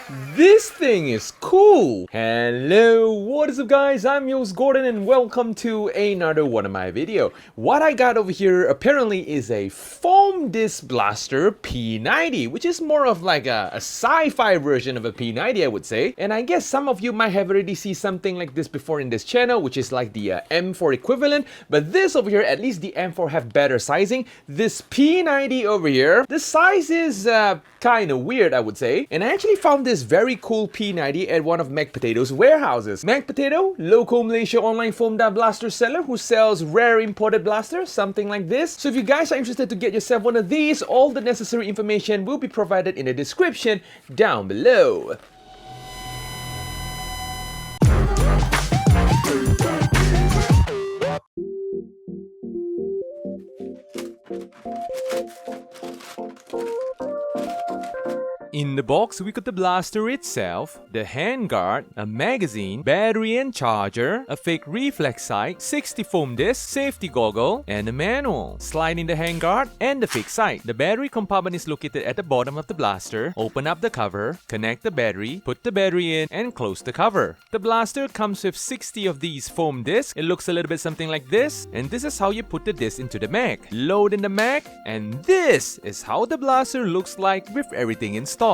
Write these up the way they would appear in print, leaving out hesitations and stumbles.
This thing is cool! Hello, what is up guys? I'm your host Gordon and welcome to another one of my video. What I got over here apparently is a foam disc blaster P90, which is more of like a sci-fi version of a P90 I would say. And I guess some of you might have already seen something like this before in this channel, which is like the M4 equivalent. But this over here, at least the M4 have better sizing. This P90 over here, the size is kind of weird I would say. And I actually found this very cool P90 at one of Mac Potato's warehouses. Mac Potato, local Malaysia online foam dart blaster seller who sells rare imported blasters, something like this. So if you guys are interested to get yourself one of these, all the necessary information will be provided in the description down below. In the box, we got the blaster itself, the handguard, a magazine, battery and charger, a fake reflex sight, 60 foam disc, safety goggle, and a manual. Slide in the handguard and the fake sight. The battery compartment is located at the bottom of the blaster. Open up the cover, connect the battery, put the battery in, and close the cover. The blaster comes with 60 of these foam discs. It looks a little bit something like this, and this is how you put the disc into the mag. Load in the mag, and this is how the blaster looks like with everything installed.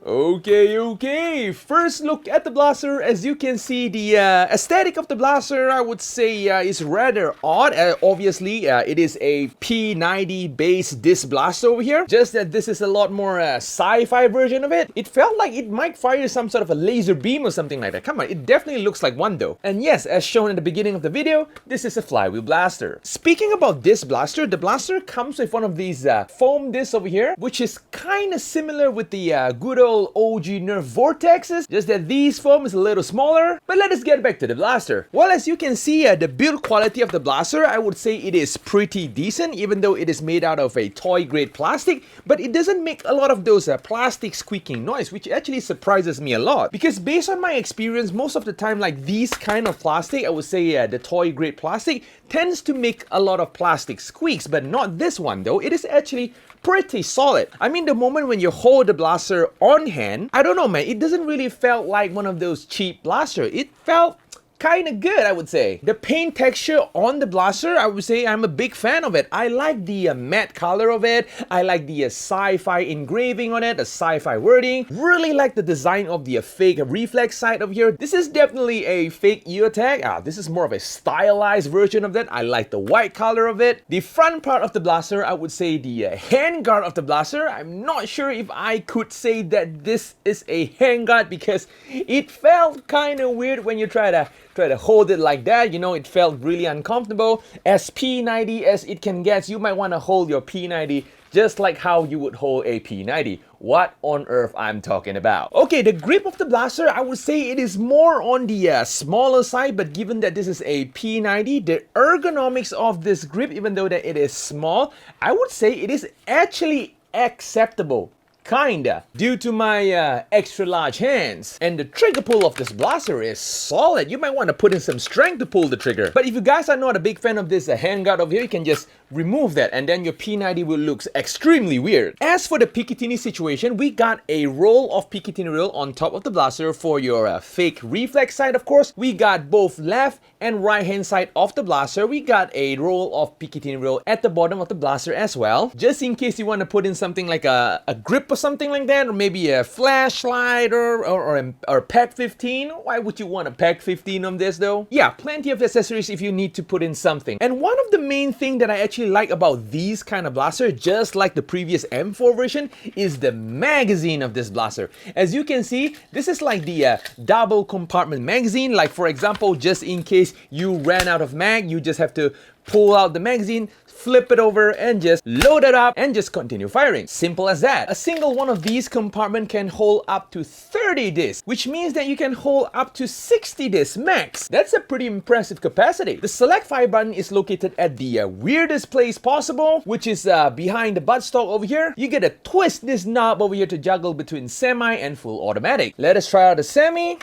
Okay, first look at the blaster. As you can see, the aesthetic of the blaster I would say is rather odd. Obviously it is a P90 based disc blaster over here, just that this is a lot more sci-fi version of it. It felt like it might fire some sort of a laser beam or something like that. Come on, it definitely looks like one though. And yes, as shown in the beginning of the video, this is a flywheel blaster. Speaking about this blaster, the blaster comes with one of these foam discs over here, which is kind of similar with the good old OG Nerf Vortexes, just that these foam is a little smaller. But let us get back to the blaster. Well, as you can see, the build quality of the blaster, I would say it is pretty decent, even though it is made out of a toy grade plastic, but it doesn't make a lot of those plastic squeaking noise, which actually surprises me a lot. Because based on my experience, most of the time, like these kind of plastic, I would say the toy grade plastic tends to make a lot of plastic squeaks, but not this one though. It is actually pretty solid. I mean, the moment when you hold the blaster on hand, I don't know man, it doesn't really felt like one of those cheap blasters. It felt kind of good, I would say. The paint texture on the blaster, I would say I'm a big fan of it. I like the matte color of it. I like the sci-fi engraving on it, the sci-fi wording. Really like the design of the fake reflex sight over here. This is definitely a fake ear tag. This is more of a stylized version of that. I like the white color of it. The front part of the blaster, I would say the handguard of the blaster. I'm not sure if I could say that this is a handguard because it felt kind of weird when you try to hold it like that. You know, it felt really uncomfortable. As P90 as it can get, you might want to hold your P90 just like how you would hold a P90. What on earth I'm talking about. Okay, the grip of the blaster, I would say it is more on the smaller side, but given that this is a P90, the ergonomics of this grip, even though that it is small, I would say it is actually acceptable. Kinda, due to my extra large hands. And the trigger pull of this blaster is solid. You might want to put in some strength to pull the trigger. But if you guys are not a big fan of this handguard over here, you can just remove that and then your P90 will look extremely weird. As for the Picatinny situation, we got a roll of Picatinny rail on top of the blaster for your fake reflex sight, of course. We got both left and right hand side of the blaster. We got a roll of Picatinny rail at the bottom of the blaster as well, just in case you want to put in something like a grip or something like that, or maybe a flashlight or PAC 15. Why would you want a PAC 15 on this though? Yeah, plenty of accessories if you need to put in something. And one of the main thing that I actually like about these kind of blaster, just like the previous M4 version, is the magazine of this blaster. As you can see, this is like the double compartment magazine. Like for example, just in case you ran out of mag, you just have to pull out the magazine, flip it over and just load it up and just continue firing. Simple as that. A single one of these compartments can hold up to 30 discs, which means that you can hold up to 60 discs max. That's a pretty impressive capacity. The select fire button is located at the weirdest place possible, which is behind the buttstock over here. You get to twist this knob over here to juggle between semi and full automatic. Let us try out the semi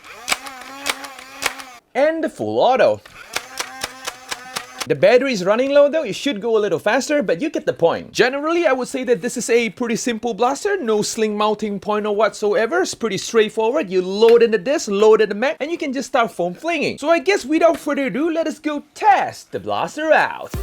and the full auto. The battery is running low though, it should go a little faster, but you get the point. Generally, I would say that this is a pretty simple blaster, no sling mounting point or whatsoever. It's pretty straightforward. You load in the disc, load in the mag, and you can just start foam flinging. So I guess without further ado, let us go test the blaster out.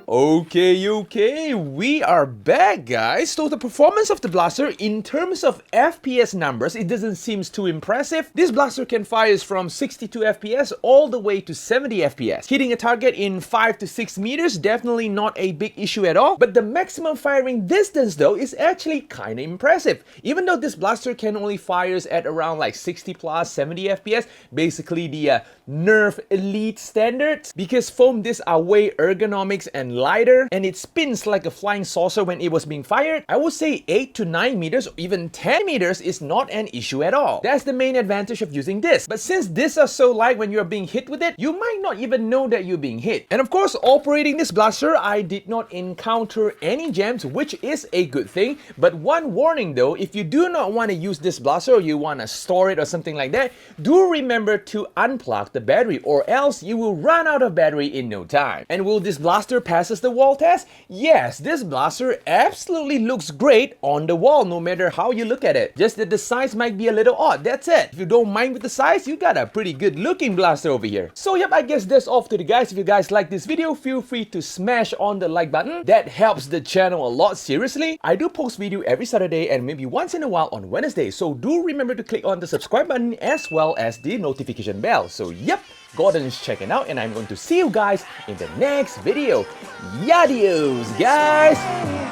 Okay, we are back, guys. So the performance of the blaster in terms of FPS numbers, it doesn't seem too impressive. This blaster can fire from 62 FPS all the way to 70 FPS. Hitting a target in 5 to 6 meters, definitely not a big issue at all. But the maximum firing distance though is actually kinda impressive. Even though this blaster can only fires at around like 60 plus 70 FPS, basically the Nerf Elite standards, because foam discs are way ergonomics and lighter, and it spins like a flying saucer when it was being fired. I would say 8 to 9 meters or even 10 meters is not an issue at all. That's the main advantage of using this. But since discs are so light, when you're being hit with it, you might not even know that you're being hit. And of course, operating this blaster, I did not encounter any jams, which is a good thing. But one warning though, if you do not want to use this blaster or you want to store it or something like that, do remember to unplug the battery, or else you will run out of battery in no time. And will this blaster pass the wall test? Yes, this blaster absolutely looks great on the wall no matter how you look at it. Just that the size might be a little odd, that's it. If you don't mind with the size, you got a pretty good looking blaster over here. So yep, I guess that's all to the guys. If you guys like this video, feel free to smash on the like button. That helps the channel a lot, seriously. I do post video every Saturday and maybe once in a while on Wednesday, so do remember to click on the subscribe button as well as the notification bell. So yep, Gordon is checking out, and I'm going to see you guys in the next video. Yadios, guys!